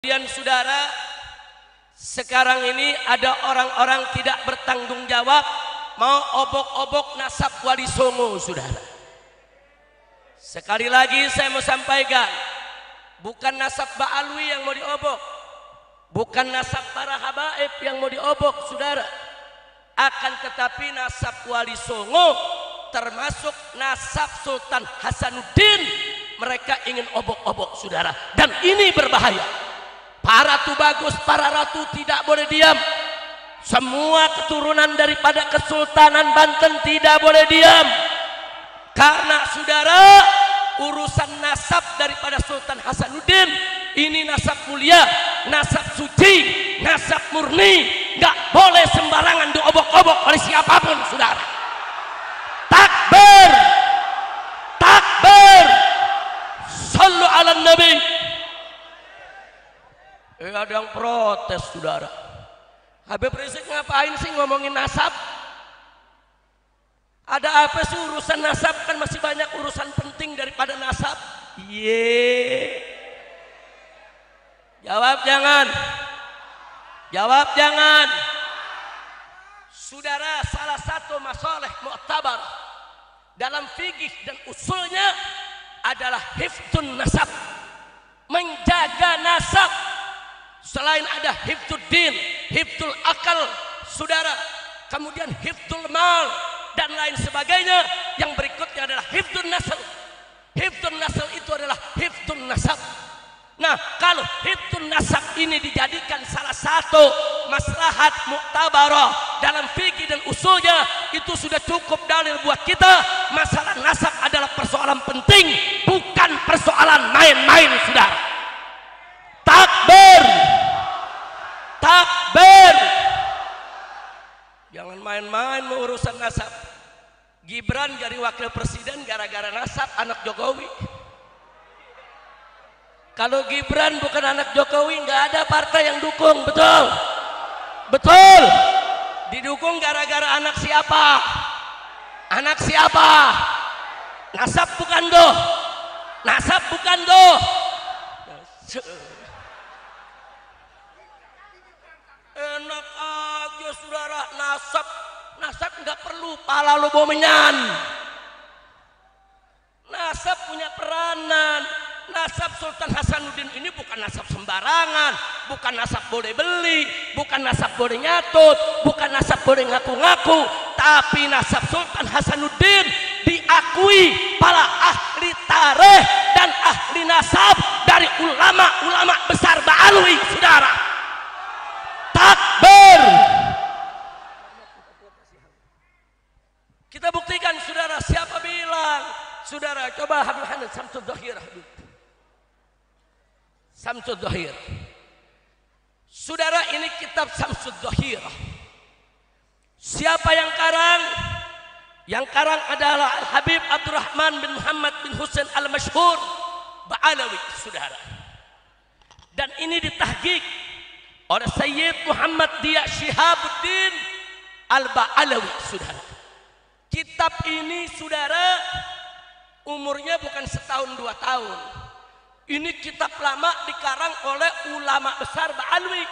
Kemudian saudara, sekarang ini ada orang-orang tidak bertanggung jawab mau obok-obok nasab Wali Songo, saudara. Sekali lagi saya mau sampaikan, bukan nasab Ba'alwi yang mau diobok, bukan nasab para habaib yang mau diobok, saudara. Akan tetapi nasab Wali Songo termasuk nasab Sultan Hasanuddin, mereka ingin obok-obok, saudara. Dan ini berbahaya. Para ratu bagus, para ratu tidak boleh diam. Semua keturunan daripada Kesultanan Banten tidak boleh diam. Karena saudara, urusan nasab daripada Sultan Hasanuddin ini nasab mulia, nasab suci, nasab murni, nggak boleh sembarangan diobok-obok oleh siapapun, saudara. Takbir, takbir, sallu ala nabi. Ada yang protes, saudara. Habib Rizik ngapain sih ngomongin nasab? Ada apa sih urusan nasab? Kan masih banyak urusan penting daripada nasab. Jawab jangan. Jawab jangan. Saudara, salah satu masalah mu'tabar dalam fikih dan usulnya adalah hifdzun nasab, menjaga nasab. Selain ada hifdzuddin, hifdzul akal, saudara, kemudian hifdzul mal dan lain sebagainya, yang berikutnya adalah hifdzun nasl. Hifdzun nasl itu adalah hifdzun nasab. Nah, kalau hifdzun nasab ini dijadikan salah satu maslahat mu'tabarah dalam fikih dan usulnya, itu sudah cukup dalil buat kita. Masalah nasab adalah persoalan penting, bukan persoalan main-main, saudara. Takbir, takbir. Jangan main-main mengurusan nasab. Gibran jadi wakil presiden gara-gara nasab anak Jokowi. Kalau Gibran bukan anak Jokowi, nggak ada partai yang dukung, betul? Betul. Didukung gara-gara anak siapa? Anak siapa? Nasab bukan doh. Nasab bukan doh. Enak aja, saudara. Nasab nggak perlu pala lo bomenyan. Nasab punya peranan. Nasab Sultan Hasanuddin ini bukan nasab sembarangan, bukan nasab boleh beli, bukan nasab boleh nyatut, bukan nasab boleh ngaku-ngaku, tapi nasab Sultan Hasanuddin diakui para ahli tarikh dan ahli nasab dari ulama-ulama besar Ba'alwi, saudara. Takbir. Kita buktikan, saudara. Siapa bilang? Saudara, coba Habib Hamid Samsud Dhahirah. Samsud Dhahirah. Saudara, ini kitab Samsud Dhahirah. Siapa yang karang? Yang karang adalah Habib Abdurrahman bin Muhammad bin Husain al-Masyhur Ba'alawi, saudara. Dan ini ditahqiq oleh Sayyid Muhammad Dia Shihabuddin al-Ba'alawi, saudara. Kitab ini, saudara, umurnya bukan setahun 2 tahun. Ini kitab lama dikarang oleh ulama besar Ba'alwi.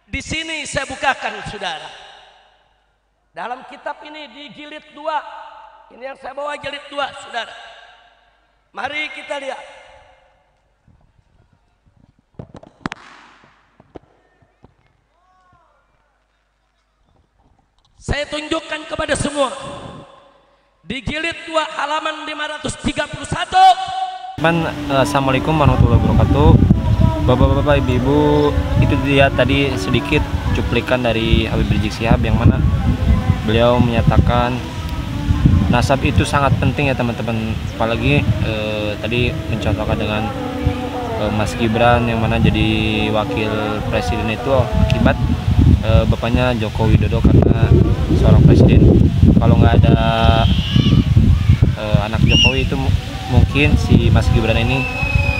Di sini saya bukakan, saudara. Dalam kitab ini di jilid 2. Ini yang saya bawa jilid 2, saudara. Mari kita lihat. Saya tunjukkan kepada semua. Di jilid 2 halaman 531. Assalamualaikum warahmatullahi wabarakatuh. Bapak-bapak, ibu-ibu, itu dia tadi sedikit cuplikan dari Habib Rizik Syihab, yang mana beliau menyatakan nasab itu sangat penting ya teman-teman. Apalagi tadi mencontohkan dengan Mas Gibran yang mana jadi wakil presiden itu akibat bapaknya Joko Widodo karena seorang presiden. Kalau nggak ada anak Jokowi itu mungkin si Mas Gibran ini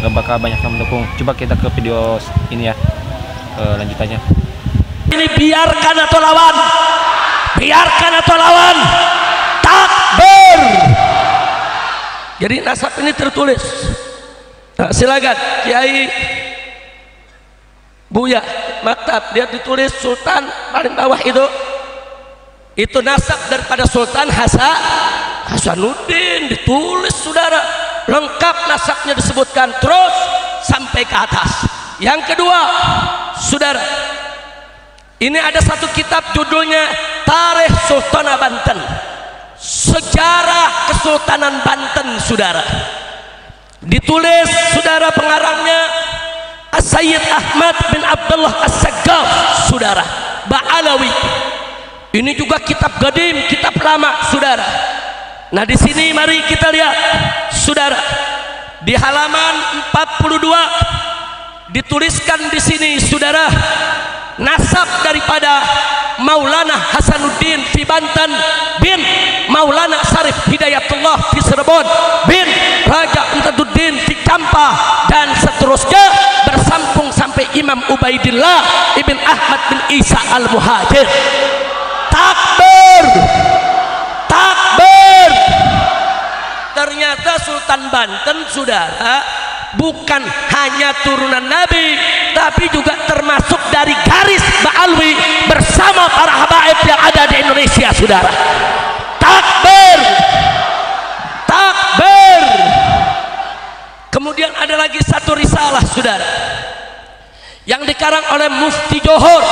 nggak bakal banyak yang mendukung. Coba kita ke video ini ya, lanjutannya. Ini biarkan atau lawan? Biarkan atau lawan? Takbir. Jadi nasab ini tertulis. Nah, silakan Kiai. Buya Maktab, dia ditulis Sultan paling bawah itu nasab daripada Sultan Hasanuddin, ditulis saudara, lengkap nasabnya disebutkan terus sampai ke atas. Yang kedua saudara, ini ada satu kitab judulnya Tarikh Sultanah Banten, sejarah Kesultanan Banten saudara, ditulis saudara pengarangnya Sayyid Ahmad bin Abdullah As-Saggaf saudara Ba'alawi. Ini juga kitab gadim, kitab lama saudara. Nah di sini mari kita lihat saudara, di halaman 42 dituliskan di sini saudara, nasab daripada Maulana Hasanuddin fi Banten bin Maulana Sarif Hidayatullah fi Cirebon bin Raja Imdaduddin fi Kampah dan seterusnya bersambung sampai Imam Ubaidillah Ibn Ahmad bin Isa Al-Muhajir. Takbir, takbir. Ternyata Sultan Banten saudara bukan hanya turunan Nabi, tapi juga termasuk dari garis Ba'alwi bersama para habaib yang ada di Indonesia saudara. Takbir, takbir. Kemudian ada lagi satu risalah saudara yang dikarang oleh Mufti Johor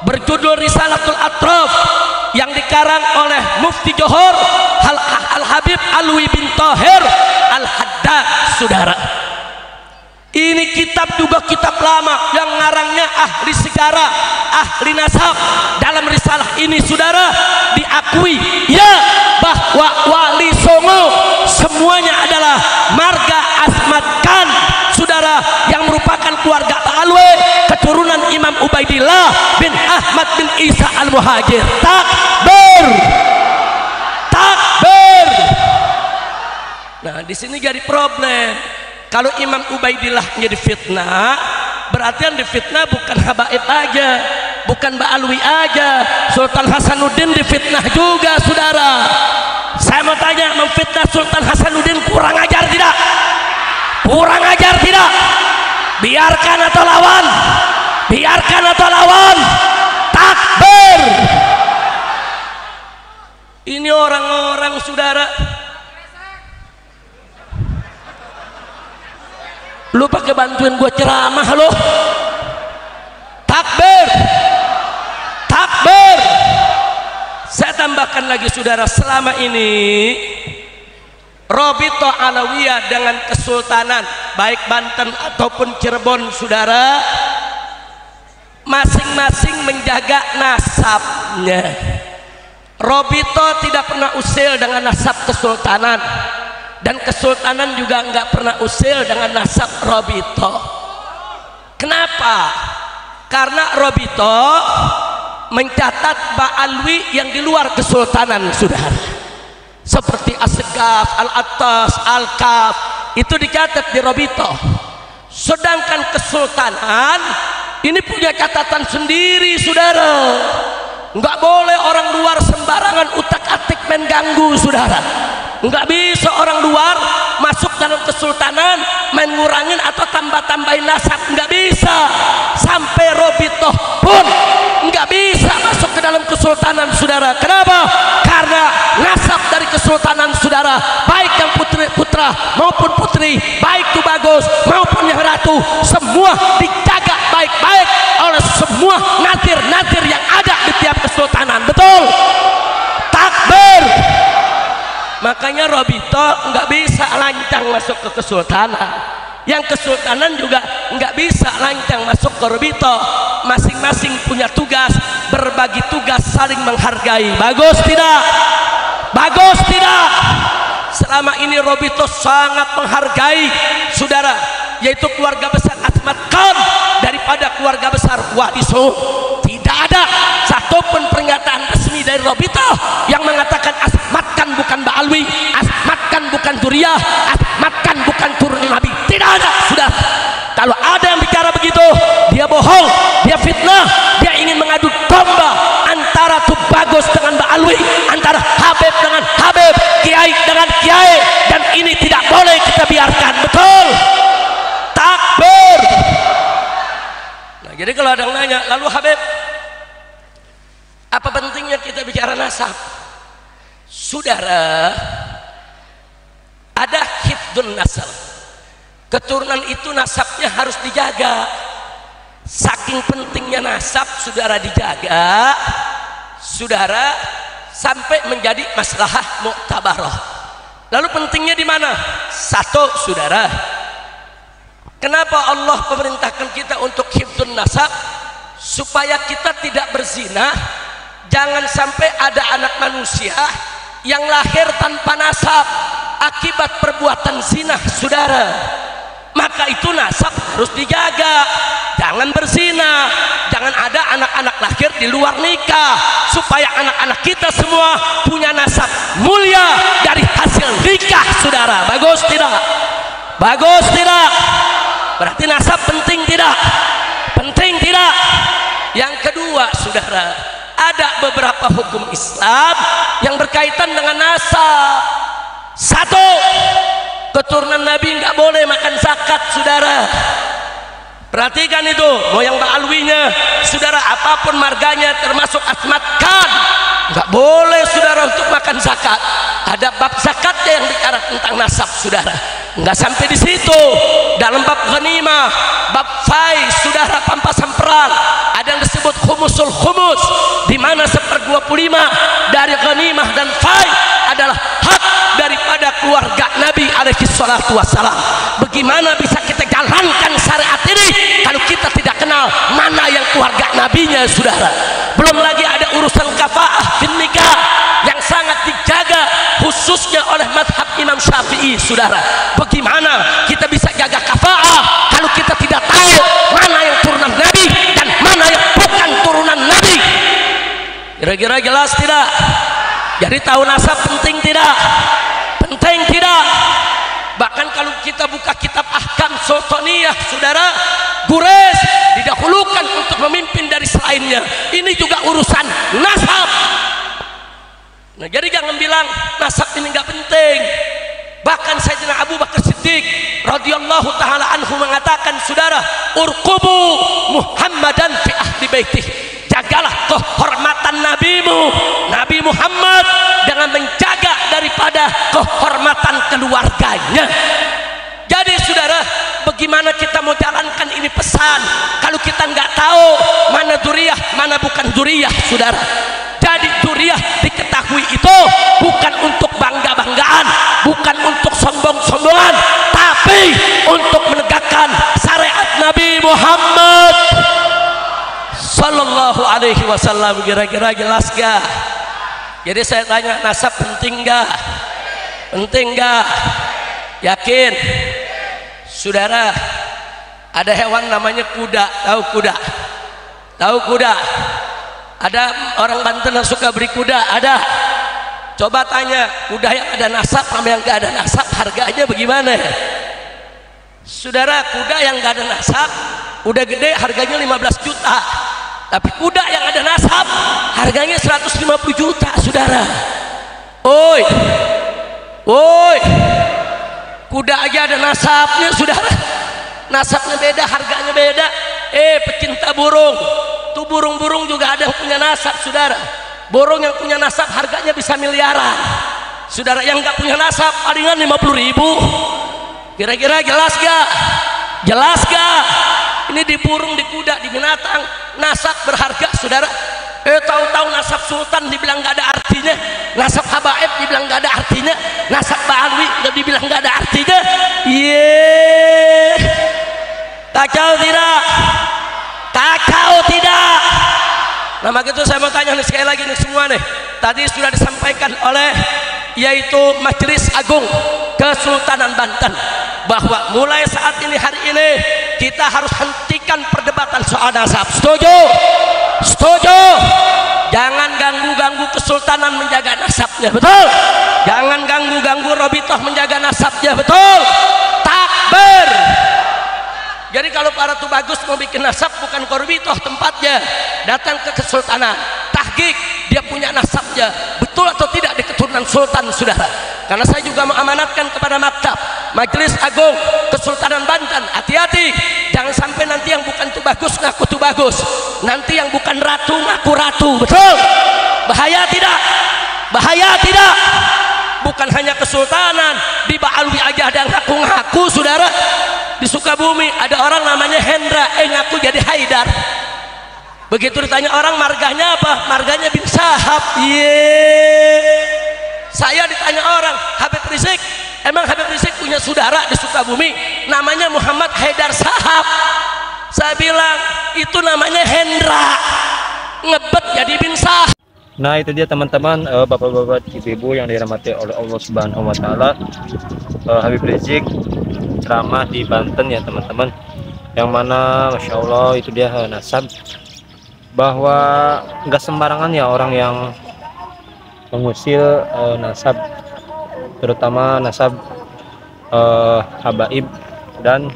berjudul Risalatul Atraf, yang dikarang oleh Mufti Johor Al-Habib Alwi bin Tahir Al-Haddad saudara. Ini kitab juga kitab lama yang ngarangnya ahli sejarah, ahli nasab. Dalam risalah ini saudara diakui ya bahwa Wali Songo semuanya adalah marga Asmat Khan saudara, yang merupakan keluarga Ba'alwi keturunan Imam Ubaidillah bin Ahmad bin Isa Al-Muhajir. Takbir, takbir. Nah di sini jadi problem. Kalau Imam Ubaidillah jadi fitnah, berarti yang difitnah bukan habaib aja, bukan Ba'alwi aja, Sultan Hasanuddin difitnah juga saudara. Saya mau tanya, memfitnah Sultan Hasanuddin kurang ajar tidak? Kurang ajar tidak? Biarkan atau lawan? Biarkan atau lawan? Takbir. Ini orang-orang saudara, lu pakai bantuin gua ceramah lo. Takbir, takbir. Saya tambahkan lagi saudara, selama ini Robito Alawiyah dengan kesultanan baik Banten ataupun Cirebon saudara masing-masing menjaga nasabnya. Robito tidak pernah usil dengan nasab kesultanan, dan kesultanan juga nggak pernah usil dengan nasab Robito. Kenapa? Karena Robito mencatat Ba'alwi yang di luar kesultanan saudara, seperti As-Segaf, Al-Attas, Al-Kaf, itu dicatat di Robito. Sedangkan kesultanan ini punya catatan sendiri saudara. Nggak boleh orang luar sembarangan utak-atik main ganggu saudara. Nggak bisa orang luar masuk dalam kesultanan main ngurangin atau tambah-tambahin nasab, nggak bisa. Sampai Robito pun nggak bisa masuk ke dalam kesultanan saudara. Kenapa? Karena nasab dari kesultanan saudara, baik yang putra maupun putri, baik itu bagus maupun yang ratu, semua dijaga baik-baik oleh semua natir-natir yang ada di tiap kesultanan. Betul? Takbir. Makanya Robito nggak bisa lancang masuk ke kesultanan, yang kesultanan juga nggak bisa lancang masuk ke Robito. Masing-masing punya tugas, berbagi tugas, saling menghargai. Bagus tidak? Bagus tidak? Selama ini Robito sangat menghargai saudara, yaitu keluarga besar Asmat Khan daripada keluarga besar Wali Songo. Tidak ada satupun pernyataan resmi dari Robito yang mengatakan Asmat Khan bukan Ba'alwi, Asmat Khan bukan Duriyah, Asmat Khan bukan turun Nabi. Tidak ada sudah. Kalau ada yang bicara begitu, dia bohong, dia fitnah, dia ingin mengadu domba antara Tubagus dengan Ba'alwi, antara Habib dengan Habib, Kiai dengan Kiai, dan ini tidak boleh kita biarkan. Betul? Takbir. Nah Nah, jadi kalau ada yang nanya, lalu Habib, apa pentingnya kita bicara nasab? Saudara, ada hifdzun nasab. Keturunan itu nasabnya harus dijaga. Saking pentingnya nasab, saudara, dijaga, saudara, sampai menjadi maslahah muktabarah. Lalu pentingnya di mana? Satu, saudara, kenapa Allah memerintahkan kita untuk hifdzun nasab? Supaya kita tidak berzina. Jangan sampai ada anak manusia yang lahir tanpa nasab akibat perbuatan zina, saudara. Maka itu nasab harus dijaga. Jangan berzina, jangan ada anak-anak lahir di luar nikah, supaya anak-anak kita semua punya nasab mulia dari hasil nikah, saudara. Bagus tidak? Bagus tidak? Berarti nasab penting tidak? Penting tidak? Yang kedua, saudara, ada beberapa hukum Islam yang berkaitan dengan nasab. Satu, keturunan Nabi nggak boleh makan zakat, saudara. Perhatikan itu, moyang ba'alwinya, saudara, apapun marganya termasuk Asmat Khan, nggak boleh, saudara, untuk makan zakat. Ada bab zakatnya yang bicara tentang nasab, saudara. Nggak sampai di situ. Dalam bab ghanimah, bab fai, saudara, pampasan perang, ada yang disebut khumusul khumus, di mana 1/25 dari ghanimah dan fai adalah hak daripada keluarga Nabi alaihi salatu wassalam. Bagaimana bisa kita jalankan syariat ini kalau kita tidak kenal mana yang keluarga nabinya, saudara? Belum lagi ada urusan kafaah fin nikah yang sangat dijaga khususnya oleh madhab Imam Syafi'i, saudara. Bagaimana kita bisa jaga kafaah kalau kita tidak tahu mana yang turunan Nabi dan mana yang bukan turunan Nabi? Kira-kira jelas tidak? Jadi tahu nasab penting tidak? Penting tidak? Bahkan kalau kita buka kitab Ahkam Sultaniyah, saudara, Gures didahulukan untuk memimpin dari selainnya. Ini juga urusan nasab. Nah, jadi jangan bilang nasab ini nggak penting. Bahkan Sayyidina Abu Bakar Siddiq radhiyallahu taala anhu mengatakan, saudara, urqubu Muhammadan fi ahli baitih. Jagalah kehormatan nabimu, Nabi Muhammad, dengan menjaga daripada kehormatan keluarganya. Jadi, saudara, bagaimana kita mau jalankan ini pesan kalau kita nggak tahu mana duriyah, mana bukan duriyah, saudara? Jadi duriyah diketahui itu bukan untuk bangga-banggaan, bukan untuk sombong-sombongan, tapi untuk menegakkan syariat Nabi Muhammad sallallahu alaihi wasallam. Kira-kira jelas gak? Jadi saya tanya, nasab penting gak? Penting gak? Yakin? Saudara, ada hewan namanya kuda. Tahu kuda? Tahu kuda? Ada orang Banten yang suka beli kuda? Ada? Coba tanya, kuda yang ada nasab sama yang gak ada nasab harganya bagaimana? Saudara, kuda yang gak ada nasab udah gede harganya 15 juta. Tapi kuda yang ada nasab harganya 150 juta, saudara. Oi, oi, kuda aja ada nasabnya, saudara. Nasabnya beda, harganya beda. Pecinta burung, tuh burung-burung juga ada yang punya nasab, saudara. Burung yang punya nasab harganya bisa miliaran, saudara. Yang nggak punya nasab palingan 50.000. Kira-kira jelas gak? Jelas gak? Ini di burung, di kuda, di binatang, nasab berharga, saudara. Tahu-tahu nasab sultan dibilang gak ada artinya, nasab habaib dibilang gak ada artinya, nasab ba'alwi dibilang gak ada artinya. Kacau tidak? Kacau tidak? Nah, maka itu saya mau tanya nih sekali lagi nih semua nih. Tadi sudah disampaikan oleh yaitu Majelis Agung Kesultanan Banten bahwa mulai saat ini, hari ini, kita harus hentikan perdebatan soal nasab. Setuju? Setuju? Jangan ganggu-ganggu kesultanan menjaga nasabnya, betul? Jangan ganggu-ganggu Robitoh menjaga nasabnya, betul? Takbir! Jadi kalau para tubagus mau bikin nasab, bukan ke Robitoh tempatnya, datang ke kesultanan, tahqiq dia punya nasabnya, betul atau tidak di keturunan sultan, saudara. Karena saya juga mengamanatkan kepada maktab Majelis Agung Kesultanan Banten, hati-hati jangan sampai nanti yang bukan tuh bagus, ngaku tuh bagus. Nanti yang bukan ratu ngaku ratu, betul? Bahaya tidak? Bahaya tidak? Bukan hanya kesultanan, di Baalwi aja ada ngaku-ngaku, saudara. Di Sukabumi ada orang namanya Hendra, ngaku jadi Haidar. Begitu ditanya orang marganya apa, marganya bin Sahab. Saya ditanya orang, Habib Rizik, emang Habib Rizik punya saudara di Sukabumi namanya Muhammad Haidar Sahab? Saya bilang itu namanya Hendra, ngebet jadi bin Sahab. Nah, itu dia teman-teman, bapak-bapak, ibu-ibu yang dirahmati oleh Allah Subhanahu wa Ta'ala. Habib Rizik ceramah di Banten ya teman-teman, yang mana Masya Allah itu dia nasab, bahwa nggak sembarangan ya orang yang mengusil nasab, terutama nasab habaib dan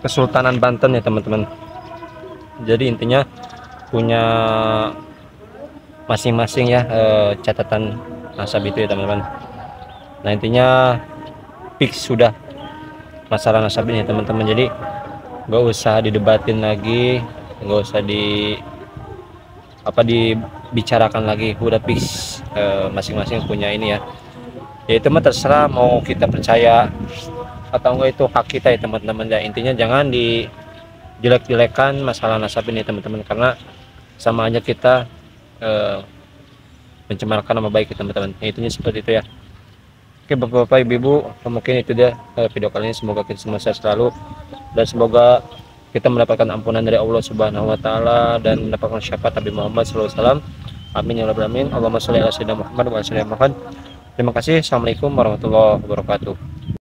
Kesultanan Banten ya teman-teman. Jadi intinya punya masing-masing ya catatan nasab itu ya teman-teman. Nah intinya fix sudah masalah nasab ini teman-teman, jadi nggak usah didebatin lagi, nggak usah dibicarakan lagi, udah fix masing-masing punya ini ya. Ya itu mah terserah mau kita percaya atau enggak, itu hak kita ya teman-teman ya. Intinya jangan dijelek-jelekan masalah nasab ini teman-teman, karena sama aja kita mencemarkan nama baik ya teman-teman. Ya, intinya seperti itu ya. Oke bapak-bapak, ibu-ibu, mungkin itu dia video kali ini. Semoga kita semua sehat selalu dan semoga kita mendapatkan ampunan dari Allah Subhanahu wa Ta'ala dan mendapatkan syafaat Nabi Muhammad SAW. Amin ya rabbal alamin. Allahumma sholli ala sayyidina Muhammad wa ala sayyidina Muhammad. Terima kasih. Assalamualaikum warahmatullahi wabarakatuh.